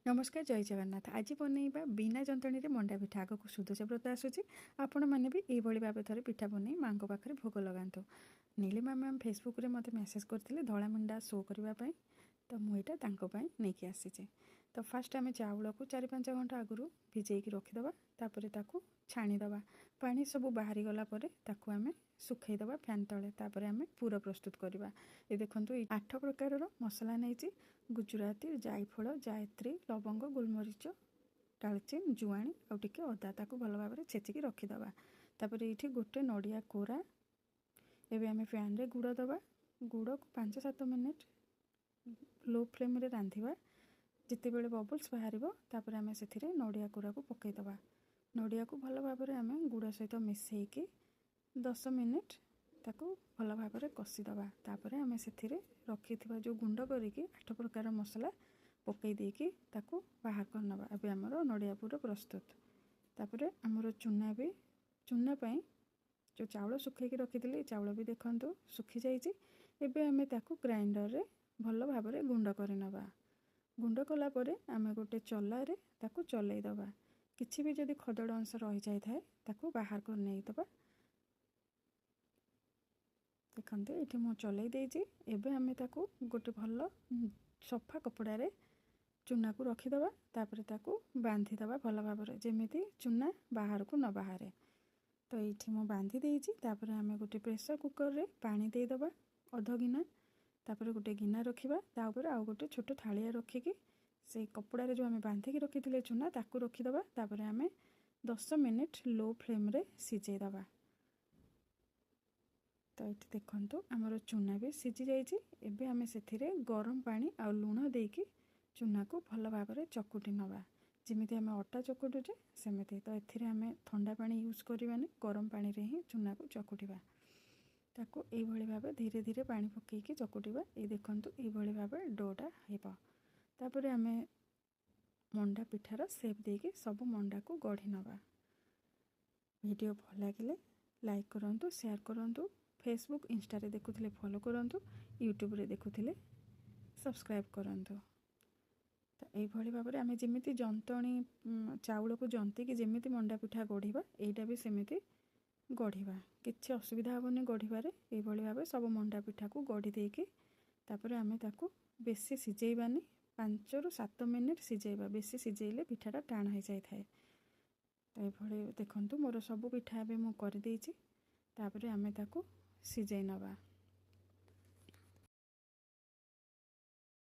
नमस्कार जय जगन्नाथ। आज बनइबा बिना जंतणी रे मंडा पिठा। आग को सुदशा व्रत आसूची आपण मैंने भी यही भाव थे पिठा बनई माँ पाखे भोग लगातु। नीलिमा मैम फेसबुक रे मते मेसेज करते धला मंडा शो करने तो मुझे नहीं आसी। तो फास्ट आम चाउल को 4-5 घंटा आगु भिजेक रखीदे तापर ताकू छाणीदे पानी सब बाहरी गला आम सुखईदे फैन तले। तापर आम पूरा प्रस्तुत करवा। ये देखो 8 प्रकार मसला नहीं गुजराती जायफल जायत्री लवंग गोलमरीच डालचीन जुआणी आउ टिके अदा ताकू भल भाव छेचिकी रखीदे। तापर ये गोटे नड़िया कोरा एवं आम फैन रे गुड़ दबा। गुड़ को 5-7 मिनिट लो फ्लेम रे रांधिबा। जिते बेले बबल्स बाहर तापर आम से नड़िया कोरा को पकईदे। नड़िया को भल भाव आम गुड़ सहित मिसेक 10 मिनिट ताकू भल भाव कषिदे। तापर आम से रखी जो गुंड करके 8 प्रकार मसला पकई देकी ताकू बाहर करनवा। अब आमर नड़िया पूरा प्रस्तुत। तापर आमर चूना भी चूना पाई जो चाउल सुखैकी रखी चाउल भी देखंतु सुखी जाइए। एबे आमे ताकू ग्राइंडर रे भल भाव गुंड करनवा। गुंड कला परे आमे गोटे चल्लारे ताकू चलैदबा। किछि भी जदि खदड़ अंश रही जाय थाए ताकू बाहर कर नैदबा। देखते ये मु चलै देइछि। एबे आमे ताकू गोटे भल सफा कपड़ा रे चूना को रखीदबा। तापर ताकू बांधिदबा भल भाव जेमिति चूना बाहर को न बाहर। तो ये मु बांधि देइछि। तापर आमे गोटे प्रेशर कुकर रे पानी देदबा अध गिना। तापर गोटे गिना रखिबा ता ऊपर आउ गोटे छोट थालिया रखिकी से कपड़ा रे जो आमे बांधिकी रखिथिले चूना ताकू रखीदबा। तापर आमे 10 मिनिट लो फ्लेम रे सिझेइदबा। तो ये देखंतु आमर चूना भी सिझी जाइए। एबे आमे सेथिरे गरम पानी आ लूण देकी चूना को भल भाव चकुटी नवा जमीती आम अटा चकुटुचे सेमती। तो एथिरे आमे ठंडा पानी यूज करवानी गरम पानी रे ही चूना को चकुटिबा। ताको एई भली भाव धीरे धीरे पानी पकेकी चकुटिबा। ये देखंतु एई भली भाव डोटा हेबा। तापर आमे मंडा पिठार सेप देकी सब मंडा को गढ़ी नवा। वीडियो भल लागिले लाइक करंतु शेयर करंतु। फेसबुक इंस्टा रे देखुथिले फॉलो करंतु। यूट्यूब रे देखुथिले सब्सक्राइब करंतु। तो यही भाव में आम जमी जंतणी चाउल को जंती कि जमी मंडा पिठा गढ़ा यहाँ भी सेमती गढ़ा किसी असुविधा हेनी गढ़वे। ये भाव सब मंडा पिठा को गढ़ी देकी तापर आम ताकू बेसी सिझेबानी 5-7 मिनिट सिझेबा। बेसी सिझेले पिठाटा टाण हो जाए। तो ये देखंतु मोर सब पिठा एबे मु कर देइछि। तापर आम ताकू सिझेई नवा।